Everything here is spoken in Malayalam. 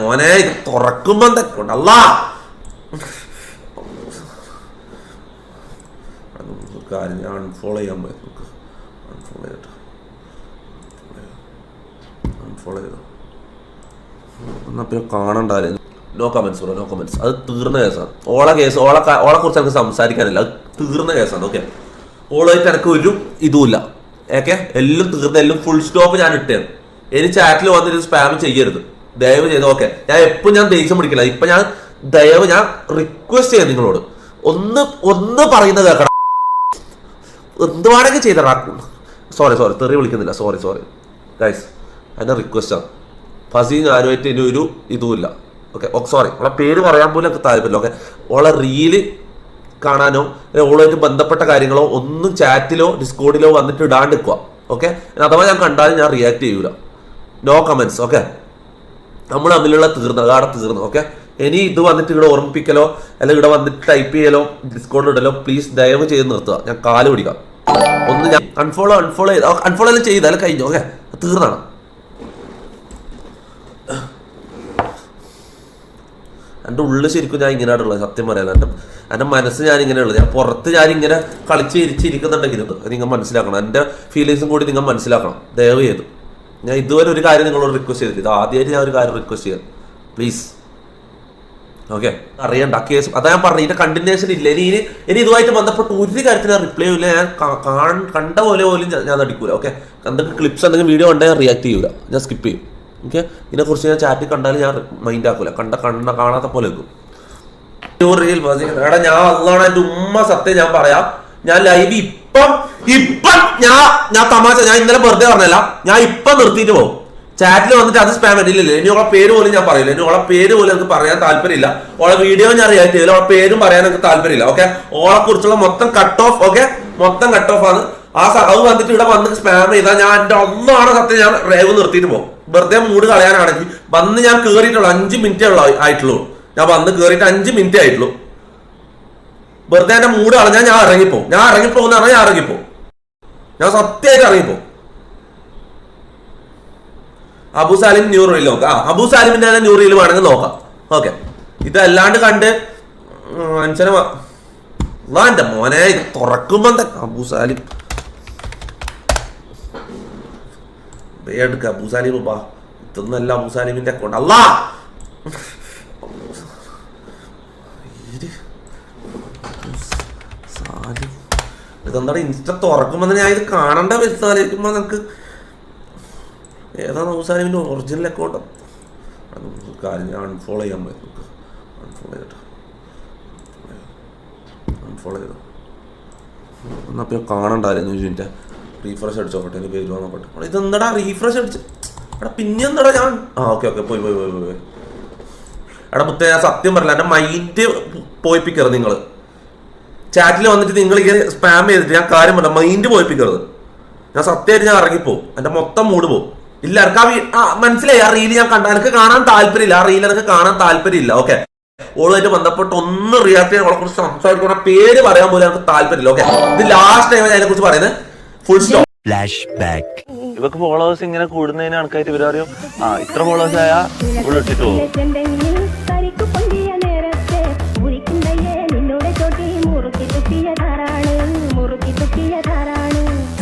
മോനെ ഇത് തുറക്കുമ്പോ എന്തൊക്കെ അല്ല കാര്യം ഞാൻ അൺഫോളോ ചെയ്യാൻ പോയി അൺഫോളോ ചെയ്തോ എന്നാ പിന്നെ കാണണ്ടായിരുന്നു. No comments no comments. അത് തീർന്ന കേസാണ്. ഓളെ കുറിച്ച് എനിക്ക് സംസാരിക്കാനില്ല. അത് തീർന്ന കേസാണ്. ഓക്കെ, ഓളായിട്ട് എനിക്ക് ഒരു ഇതുമില്ല. ഓക്കെ, എല്ലാം തീർന്ന എല്ലാം ഫുൾ സ്റ്റോപ്പ് ഞാൻ ഇട്ടേന്ന്. ഇനി ചാറ്റിൽ വന്നിട്ട് സ്പാം ചെയ്യരുത് ദയവ് ചെയ്ത്. ഓക്കെ, ഞാൻ എപ്പോൾ ഞാൻ ദേഷ്യം പിടിക്കില്ല. ഇപ്പൊ ഞാൻ റിക്വസ്റ്റ് ചെയ്യാം നിങ്ങളോട്, ഒന്ന് പറയുന്നത് കേൾക്കണം. എന്തുവാണെങ്കിൽ ചെയ്തറാ. സോറി തെറി വിളിക്കുന്നില്ല. സോറി ഗൈസ്, അതിന്റെ റിക്വസ്റ്റാണ്. ഫസി ഞാനുമായിട്ട് ഇനി ഒരു ഇതുമില്ല. ഓക്കെ, സോറി, ഓളെ പേര് പറയാൻ പോലും എനിക്ക് താല്പര്യമില്ല. ഓക്കെ, ഓളെ റീല് കാണാനോ ഓളുമായിട്ട് ബന്ധപ്പെട്ട കാര്യങ്ങളോ ഒന്നും ചാറ്റിലോ ഡിസ്കോഡിലോ വന്നിട്ട് ഇടാണ്ടിക്കുക. ഓക്കെ, അഥവാ ഞാൻ കണ്ടാലും ഞാൻ റിയാക്ട് ചെയ്യൂല. No comments. ഓക്കെ, നമ്മൾ തമ്മിലുള്ള തീർന്നു. ഓക്കെ, ഇനി ഇത് വന്നിട്ട് ഇവിടെ ഓർമ്മിപ്പിക്കലോ അല്ലെങ്കിൽ ഇവിടെ വന്നിട്ട് ടൈപ്പ് ചെയ്യലോ ഡിസ്കോഡിൽ ഇടലോ പ്ലീസ് ദയവ് ചെയ്ത് നിർത്തുക. ഞാൻ കാല് പിടിക്കാം. ഒന്ന് ഞാൻ അൺഫോളോ എല്ലാം ചെയ്താലും കഴിഞ്ഞു. ഓക്കെ, തീർന്നാണ്. എൻ്റെ ഉള്ളിൽ ശരിക്കും ഞാൻ ഇങ്ങനെയാണുള്ളത്. സത്യം പറയാൻ എൻ്റെ മനസ്സ് ഞാൻ ഇങ്ങനെയുള്ളത്. ഞാൻ പുറത്ത് ഞാനിങ്ങനെ കളിച്ച് ഇരിക്കുന്നുണ്ടെങ്കിലും നിങ്ങൾ മനസ്സിലാക്കണം. എൻ്റെ ഫീലിങ്സും കൂടി നിങ്ങൾ മനസ്സിലാക്കണം ദയവ് ചെയ്ത്. ഞാൻ ഇതുവരെ ഒരു കാര്യം നിങ്ങളോട് റിക്വസ്റ്റ് ചെയ്തില്ല. ഇത് ആദ്യമായിട്ട് ഞാൻ ഒരു കാര്യം റിക്വസ്റ്റ് ചെയ്യാം പ്ലീസ്. ഓക്കെ, അറിയണ്ട കേസ്. അതാ ഞാൻ പറഞ്ഞു, ഇതിന്റെ കണ്ടിന്യൂഷൻ ഇല്ല. ഇനി ഇതുമായിട്ട് ബന്ധപ്പെട്ട് ഒരു കാര്യത്തിന് ഞാൻ റിപ്ലൈ ചെയ്യില്ല. ഞാൻ കണ്ട പോലും ഞാൻ നടിക്കൂല. ഓക്കെ, എന്തെങ്കിലും ക്ലിപ്സ് എന്തെങ്കിലും വീഡിയോ കണ്ടാൽ ഞാൻ റിയാക്ട് ചെയ്യൂല. ഞാൻ സ്കിപ്പ് ചെയ്യും. ഓക്കെ, ഇതിനെക്കുറിച്ച് ഞാൻ ചാറ്റിൽ കണ്ടാലും ഞാൻ മൈൻഡ് ആക്കൂല. കാണാത്ത പോലെ വെക്കും. എടാ, ഞാൻ അതാണ് എൻ്റെ ഉമ്മ സത്യം ഞാൻ പറയാം. ഞാൻ ലൈവ് ഇപ്പം ഞാൻ തമാശ, ഞാൻ ഇന്നലെ വെറുതെ പറഞ്ഞല്ല. ഞാൻ ഇപ്പം നിർത്തിയിട്ട് പോകും. ചാറ്റിൽ വന്നിട്ട് അത് സ്പാം ഇല്ലല്ലോ. ഇനി ഓളെ പേര് പോലും ഞാൻ പറയില്ല. ഇനി ഓളെ പേര് പോലും എനിക്ക് പറയാൻ താല്പര്യമില്ല. ഓളെ വീഡിയോ ഞാൻ റിയാക്ട് ചെയ്തില്ല. ഓളെ പേരും പറയാൻ എനിക്ക് താല്പര്യമില്ല. ഓക്കെ, ഓളെ കുറിച്ചുള്ള മൊത്തം കട്ട് ഓഫ്. ഓക്കെ, മൊത്തം കട്ട് ഓഫ് ആണ്. അത് വന്നിട്ട് ഇവിടെ വന്ന് സ്പാം ചെയ്താൽ ഞാൻ എൻ്റെ ഒന്നാണ് സത്യം ഞാൻ റേവ് നിർത്തിയിട്ട് പോകും. വെറുതെ മൂഡ് കളയാനാണെങ്കിൽ വന്ന് ഞാൻ കയറിയിട്ടുള്ളൂ 5 മിനിറ്റേ ആയിട്ടുള്ളൂ. ഞാൻ വന്ന് കയറിയിട്ട് 5 മിനിറ്റേ ആയിട്ടുള്ളൂ. വെറുതെ എൻ്റെ മൂഡ് കളഞ്ഞാൽ ഞാൻ ഇറങ്ങിപ്പോകും. ഞാൻ ഇറങ്ങിപ്പോകും. ഞാൻ സത്യമായിട്ട് ഇറങ്ങിപ്പോകും. അബു സാലിം ന്യൂ റീൽ നോക്കാം. അബു സാലിമിന്റെ ന്യൂ റീൽ വേണമെങ്കിൽ നോക്കാം. ഓക്കെ, ഇതല്ലാണ്ട് കണ്ട് മനുഷ്യനെ എന്റെ മോനെ ഇത് തുറക്കുമ്പോ അബു സാലിം എടുക്ക. അബു സാലിം ബാ, ഇതൊന്നല്ല അബു സാലിമിന്റെ അക്കൗണ്ട്. അല്ലാ ഇതെന്താണ് ഇൻസ്റ്റ തുറക്കുമ്പോ ഞാൻ ഇത് കാണേണ്ട ആലോചിക്കുമ്പോ നമുക്ക് ഏതാണ് അബുസാലിമിൻ്റെ ഒറിജിനൽ അക്കൗണ്ട്? കാര്യം ഞാൻ അൺഫോളോ ചെയ്യാൻ പോയി. അൺഫോളോ ചെയ്തോ. എന്നാൽ പിന്നെ കാണണ്ടായിരുന്നു. മിനിറ്റ് റീഫ്രഷ് അടിച്ചോട്ടെ, എനിക്ക് പേര് നോക്കട്ടെ. ഇതെന്താടാ റീഫ്രഷ് അടിച്ച് എടാ പിന്നെ എന്താടാ ഞാൻ ഓക്കെ പോയി എടാ മുത്തേ, ഞാൻ സത്യം പറയില്ല. എൻ്റെ മൈൻഡ് പോയിപ്പിക്കരുത്. നിങ്ങൾ ചാറ്റിൽ വന്നിട്ട് നിങ്ങൾ ഇങ്ങനെ സ്പാം ചെയ്തിട്ട് ഞാൻ കാര്യം പറഞ്ഞ മൈൻഡ് പോയിപ്പിക്കരുത്. ഞാൻ സത്യമായിട്ട് ഞാൻ ഇറങ്ങിപ്പോവും. എൻ്റെ മൊത്തം മൂഡ് പോകും. ഇല്ല, എനിക്ക് മനസ്സിലായി. ആ റീല് ഞാൻ കണ്ട എനിക്ക് കാണാൻ താല്പര്യമില്ല. ആ റീൽ എനിക്ക് കാണാൻ താല്പര്യമില്ല. ഓക്കെ, ഓളുമായിട്ട് ബന്ധപ്പെട്ട് ഒന്ന് റിയാക്ട് ചെയ്യാൻ അവളെ കുറിച്ച് സംസാരിക്കണം. പേര് പറയാൻ പോലും എനിക്ക് താല്പര്യമില്ല. ഓക്കെ, ഇത് ലാസ്റ്റ് ടൈം അതിനെ കുറിച്ച് പറയുന്നത്. Full stop. Flash back. ഇവർക്ക് ഫോളോവേഴ്സ് ഇങ്ങനെ കൂടുന്നതിന് കണക്കായിട്ട് ഇവരറിയും ഇത്ര ഫോളോവേഴ്സ് ആയാൽ ഇട്ടിട്ട് പോകും.